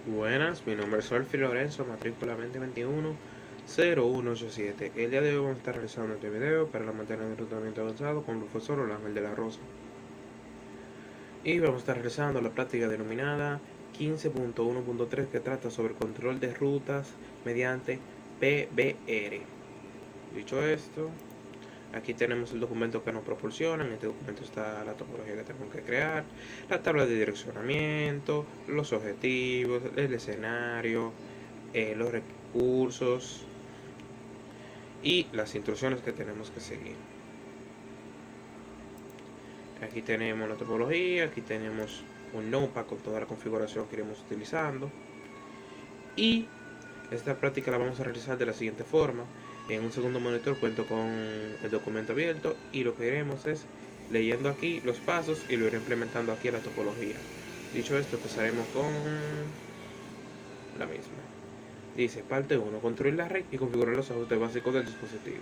Buenas, mi nombre es Solfi Lorenzo, matrícula 2021-0187. El día de hoy vamos a estar realizando este video para la materia de enrutamiento avanzado con el profesor Orlando de la Rosa. Y vamos a estar realizando la práctica denominada 15.1.3 que trata sobre control de rutas mediante PBR. Dicho esto, aquí tenemos el documento que nos proporcionan. En este documento está la topología que tenemos que crear, la tabla de direccionamiento, los objetivos, el escenario, los recursos y las instrucciones que tenemos que seguir. Aquí tenemos la topología, aquí tenemos un notepad con toda la configuración que iremos utilizando. Y esta práctica la vamos a realizar de la siguiente forma. En un segundo monitor cuento con el documento abierto y lo que haremos es leyendo aquí los pasos y lo iré implementando aquí en la topología. Dicho esto, empezaremos con la misma. Dice, parte 1, construir la red y configurar los ajustes básicos del dispositivo.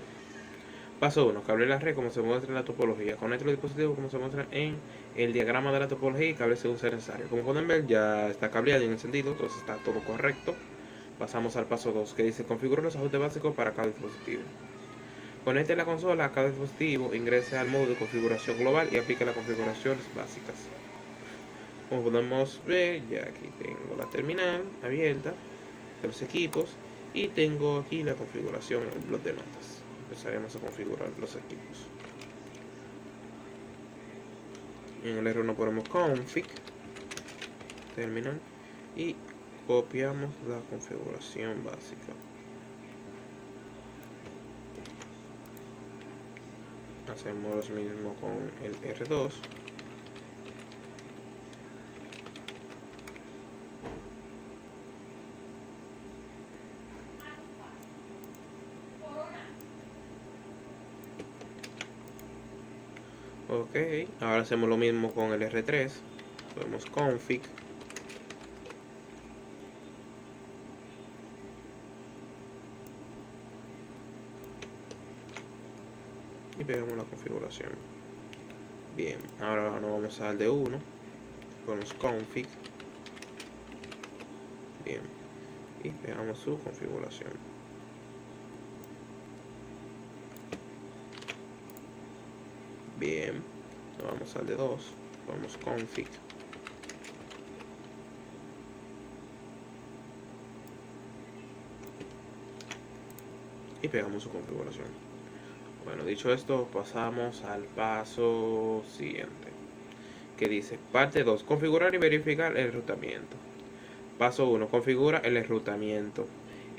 Paso 1, cable la red como se muestra en la topología. Conecte los dispositivos como se muestra en el diagrama de la topología y cable según sea necesario. Como pueden ver, ya está cableado y encendido, entonces está todo correcto. Pasamos al paso 2, que dice configurar los ajustes básicos para cada dispositivo. Conecte la consola a cada dispositivo, ingrese al modo de configuración global y aplique las configuraciones básicas. Como podemos ver, ya aquí tengo la terminal abierta de los equipos y tengo aquí la configuración en el blog de notas. Empezaremos a configurar los equipos. En el R1 ponemos config terminal y copiamos la configuración básica. Hacemos lo mismo con el R2. Ok, ahora hacemos lo mismo con el R3. Ponemos config. Y pegamos la configuración. Bien, ahora nos vamos al D1. Ponemos config. Bien, y pegamos su configuración. Bien, nos vamos al D2. Ponemos config. Y pegamos su configuración. Bueno, dicho esto, pasamos al paso siguiente, que dice parte 2, configurar y verificar el enrutamiento. Paso 1, configura el enrutamiento.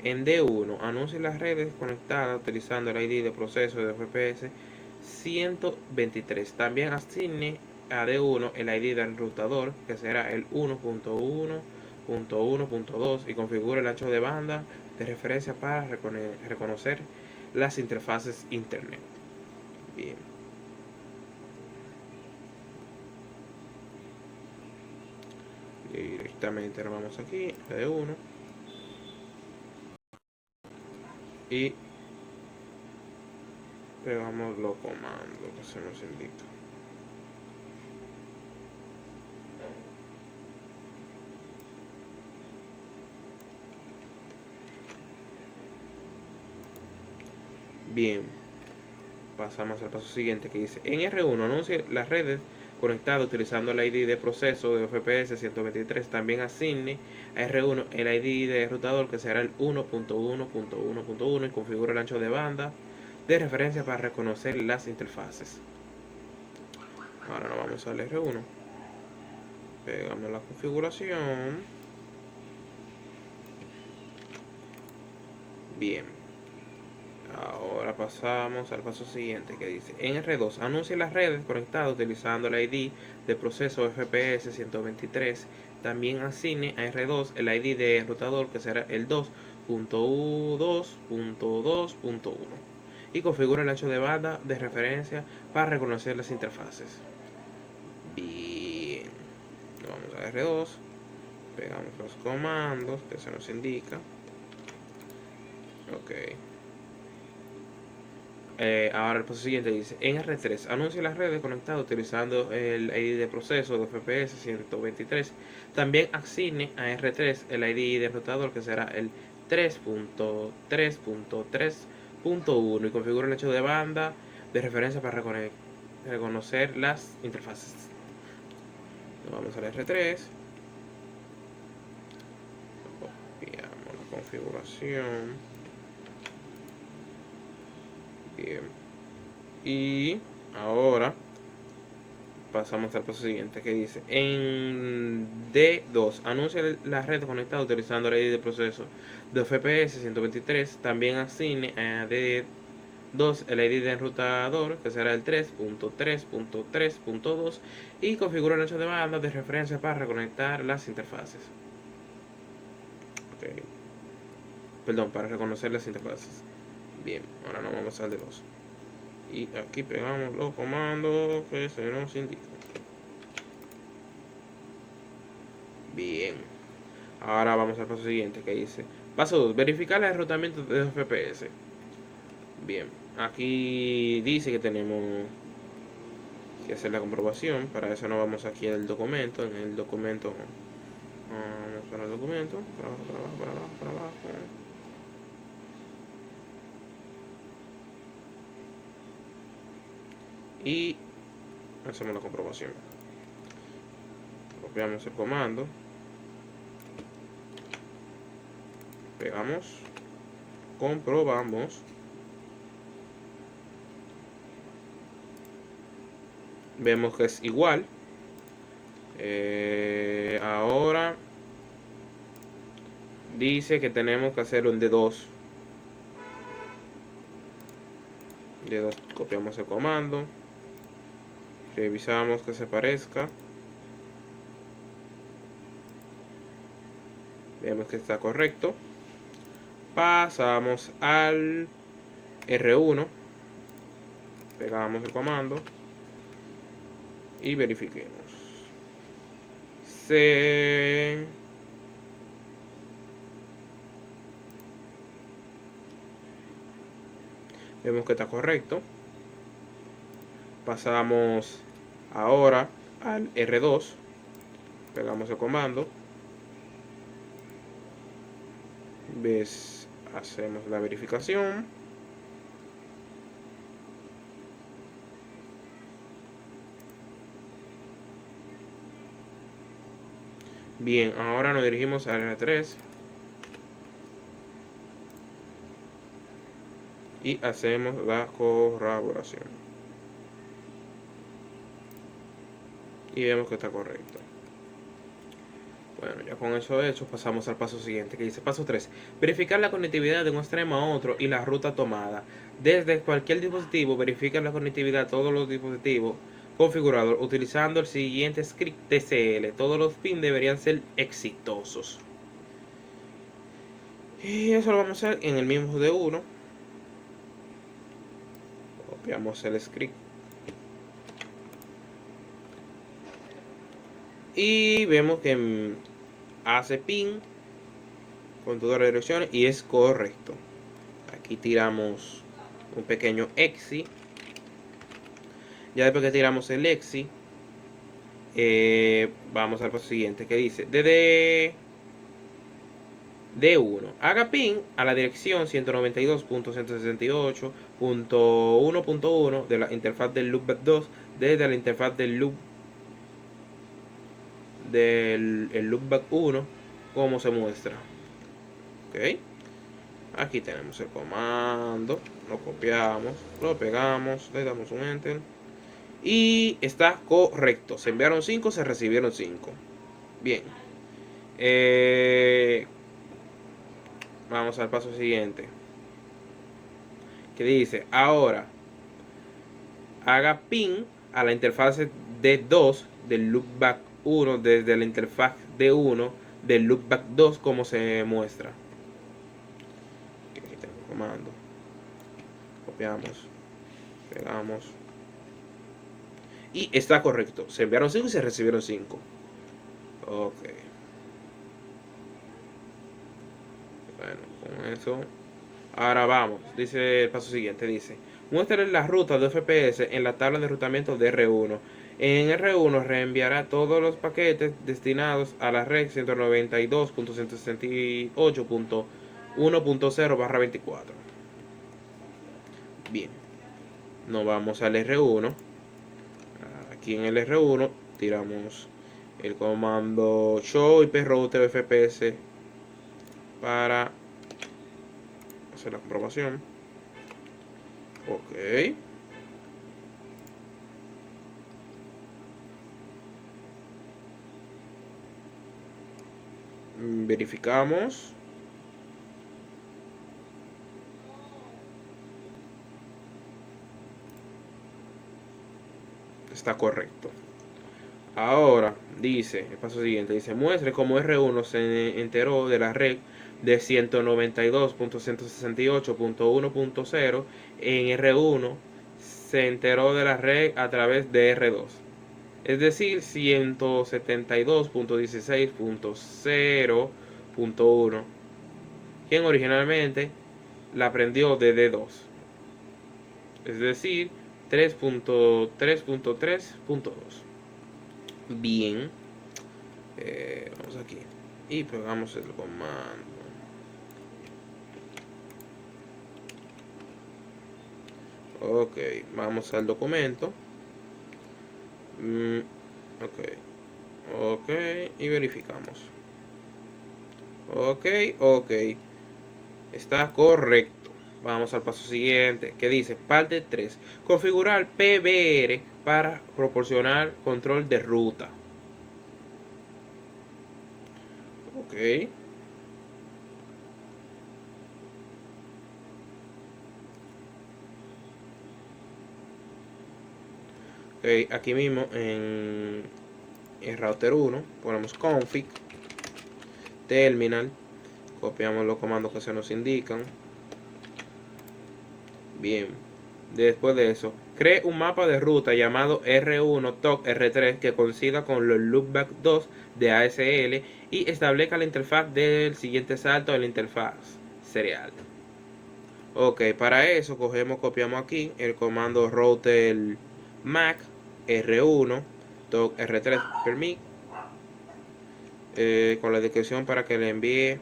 En D1, anuncie las redes conectadas utilizando el ID de proceso de FPS 123. También asigne a D1 el ID del enrutador, que será el 1.1.1.2, y configure el ancho de banda de referencia para reconocer las interfaces Internet. Bien. Directamente nos vamos aquí, de 1. Y pegamos los comandos que se nos indica. Bien. Pasamos al paso siguiente que dice, en R1 anuncie las redes conectadas utilizando el ID de proceso de FPS 123. También asigne a R1 el ID de rutador, que será el 1.1.1.1, y configura el ancho de banda de referencia para reconocer las interfaces. Ahora nos vamos al R1. Pegamos la configuración. Bien. Ahora pasamos al paso siguiente que dice, en R2 anuncie las redes conectadas utilizando el ID de proceso FPS 123. También asigne a R2 el ID de enrutador, que será el 2.2.2.1, y configura el ancho de banda de referencia para reconocer las interfaces. Bien, vamos a R2, pegamos los comandos que se nos indica. Ok. Ahora el paso siguiente dice, en R3, anuncia las redes conectadas utilizando el ID de proceso de FPS 123. También asigne a R3 el ID de rotador, que será el 3.3.3.1, y configura el hecho de banda de referencia para reconocer las interfaces. Vamos al R3, copiamos la configuración. Bien. Y ahora pasamos al paso siguiente, que dice, en D2 anuncia la red conectada utilizando la ID de proceso de FPS 123. También asigne a D2 el ID de enrutador, que será el 3.3.3.2, y configura el ancho de banda de referencia para reconectar las interfaces. Okay. Perdón, para reconocer las interfaces. Bien, ahora nos vamos al D2. Y aquí pegamos los comandos que se nos indican. Bien. Ahora vamos al paso siguiente, que dice, paso 2, verificar el enrutamiento de FPS. Bien. Aquí dice que tenemos que hacer la comprobación. Para eso nos vamos aquí al documento. En el documento, vamos para el documento, para abajo, para abajo, para abajo, para abajo. Y hacemos la comprobación. Copiamos el comando, pegamos, comprobamos, vemos que es igual. Ahora dice que tenemos que hacer un D2. Copiamos el comando, revisamos que se parezca, vemos que está correcto, pasamos al R1, pegamos el comando y verifiquemos. Vemos que está correcto. Pasamos ahora al R2, pegamos el comando, hacemos la verificación. Bien, ahora nos dirigimos al R3 y hacemos la corroboración. Y vemos que está correcto. Bueno, ya con eso hecho, pasamos al paso siguiente, que dice paso 3. Verificar la conectividad de un extremo a otro y la ruta tomada. Desde cualquier dispositivo, verifica la conectividad de todos los dispositivos configurados utilizando el siguiente script TCL. Todos los pins deberían ser exitosos. Y eso lo vamos a hacer en el mismo D1. Copiamos el script. Y vemos que hace pin con todas las direcciones y es correcto. Aquí tiramos un pequeño exi. Ya después que tiramos el exi, vamos al paso siguiente, que dice desde D1 haga pin a la dirección 192.168.1.1 de la interfaz del loopback 2 desde la interfaz del loopback 1, como se muestra. Ok, aquí tenemos el comando, lo copiamos, lo pegamos, le damos un enter y está correcto. Se enviaron 5, se recibieron 5. Bien, vamos al paso siguiente, que dice ahora haga pin a la interfaz D2 del loopback 1 desde la interfaz D1 del loopback 2, como se muestra. Aquí tengo el comando, copiamos, pegamos y está correcto. Se enviaron 5 y se recibieron 5. Ok, bueno, con eso ahora vamos. Dice el paso siguiente, dice Muestre la ruta de FPS en la tabla de enrutamiento de R1. En R1 reenviará todos los paquetes destinados a la red 192.168.1.0/24. Bien, nos vamos al R1. Aquí en el R1 tiramos el comando show IP router FPS para hacer la comprobación. Ok. Verificamos. Está correcto. Ahora dice, el paso siguiente, dice, muestre cómo R1 se enteró de la red de 192.168.1.0. En R1 se enteró de la red a través de R2. Es decir, 172.16.0.1, quien originalmente la aprendió de D2. Es decir, 3.3.3.2. Bien, vamos aquí y pegamos el comando. Ok, vamos al documento. Ok, y verificamos. Ok, está correcto. Vamos al paso siguiente, que dice parte 3, configurar PBR para proporcionar control de ruta. Ok. Ok, aquí mismo en el router 1 ponemos config terminal, copiamos los comandos que se nos indican. Bien, después de eso, cree un mapa de ruta llamado R1 TOC R3 que coincida con los loopback 2 de ASL y establezca la interfaz del siguiente salto en la interfaz serial. Ok, para eso copiamos aquí el comando router mac R1 TOC R3 permit, con la descripción para que le envíe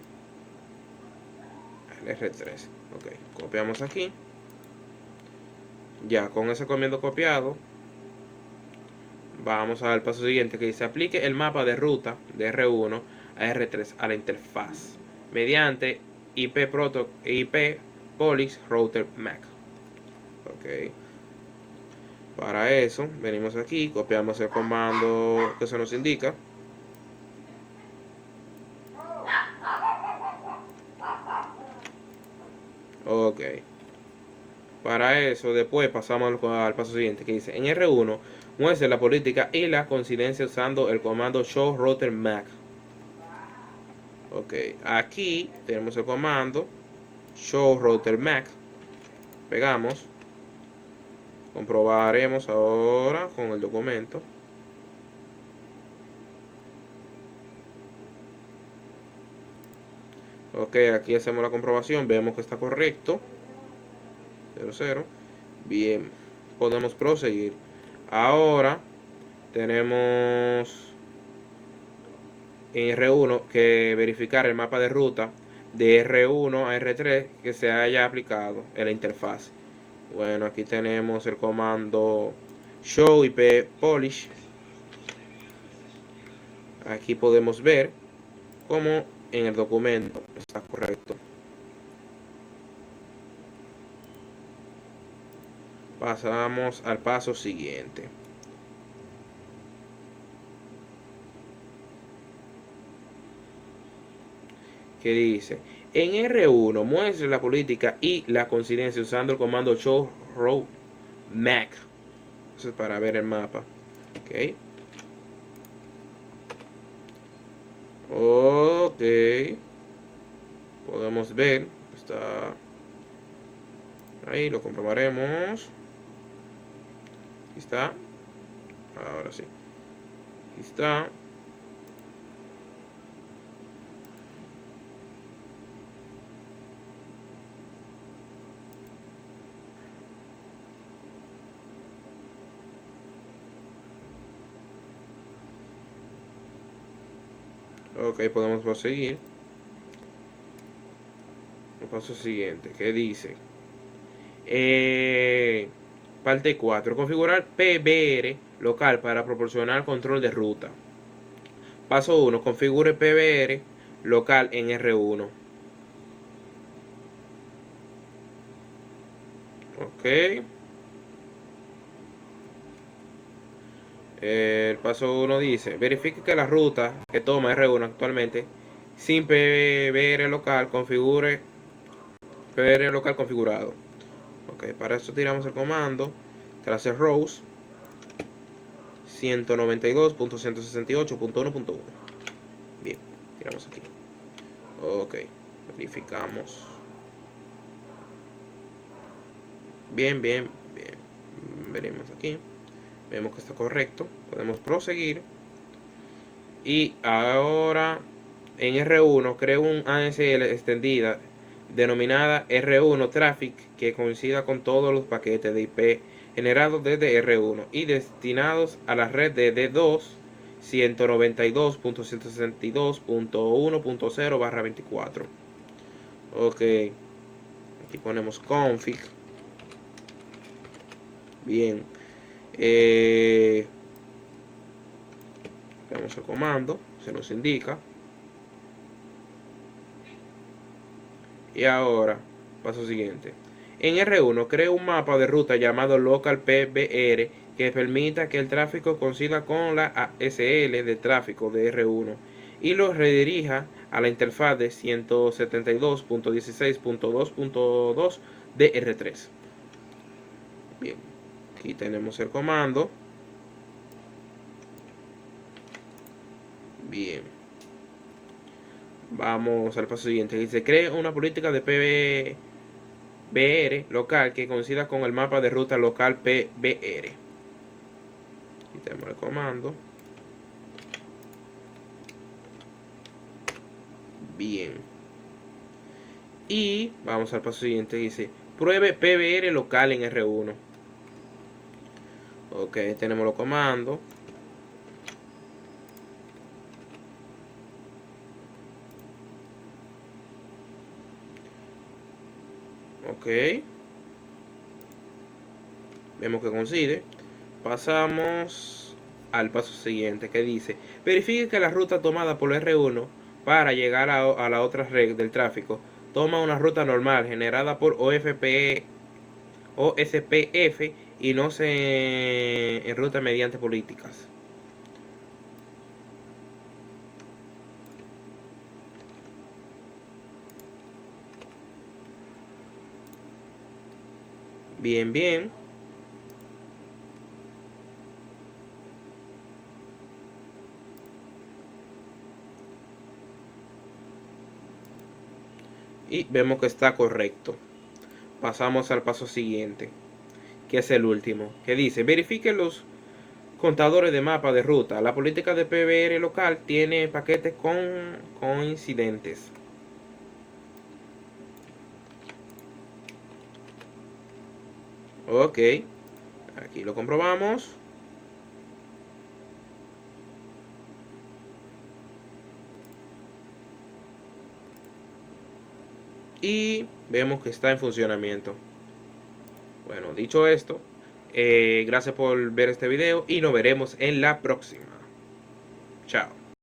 al R3. Ok, copiamos aquí. Ya con ese comiendo copiado, vamos al paso siguiente que dice aplique el mapa de ruta de R1 a R3 a la interfaz mediante IP Polix Router MAC. Ok. Para eso venimos aquí, copiamos el comando que se nos indica. Ok. Para eso después pasamos al paso siguiente que dice en R1 muestre la política y la coincidencia usando el comando show router MAC. Ok, aquí tenemos el comando show router MAC. Pegamos. Comprobaremos ahora con el documento. Ok, aquí hacemos la comprobación. Vemos que está correcto. 00. Bien, podemos proseguir. Ahora tenemos en R1 que verificar el mapa de ruta de R1 a R3 que se haya aplicado en la interfaz. Bueno, aquí tenemos el comando show IP polish. Aquí podemos ver cómo en el documento está correcto. Pasamos al paso siguiente. Que dice, en R1 muestre la política y la coincidencia usando el comando show row mac. Eso es para ver el mapa. Ok. Ok. Podemos ver. Está ahí, lo comprobaremos. Aquí está. Ahora sí. Aquí está. Ok, podemos proseguir. El paso siguiente, ¿qué dice? Parte 4. Configurar PBR local para proporcionar control de ruta. Paso 1. Configure PBR local en R1. Ok. El paso 1 dice, verifique que la ruta que toma R1 actualmente sin PBR local configure PBR local configurado. Ok, para eso tiramos el comando trace rows 192.168.1.1. Bien, tiramos aquí. Ok, verificamos. Bien, bien, bien. Veremos aquí. Vemos que está correcto. Podemos proseguir. Y ahora en R1 creo un ASL extendida denominada R1 Traffic que coincida con todos los paquetes de IP generados desde R1 y destinados a la red de D2 192.162.1.0/24. Ok, aquí ponemos config. Bien, damos el comando, se nos indica. Y ahora, paso siguiente. En R1 creo un mapa de ruta llamado local PBR que permita que el tráfico coincida con la ASL de tráfico de R1 y lo redirija a la interfaz de 172.16.2.2 de R3. Bien, aquí tenemos el comando. Bien, vamos al paso siguiente. Dice, cree una política de PBR local que coincida con el mapa de ruta local PBR. Aquí tenemos el comando. Bien. Y vamos al paso siguiente. Dice, pruebe PBR local en R1. Ok, tenemos los comandos. Ok. Vemos que coincide. Pasamos al paso siguiente que dice, verifique que la ruta tomada por R1 para llegar a la otra red del tráfico toma una ruta normal generada por OSPF y no se enruta mediante políticas. Bien, bien. Y vemos que está correcto. Pasamos al paso siguiente, que es el último, que dice, verifique los contadores de mapa de ruta. La política de PBR local tiene paquetes con coincidentes. Ok, aquí lo comprobamos. Y vemos que está en funcionamiento. Bueno, dicho esto, gracias por ver este video y nos veremos en la próxima. Chao.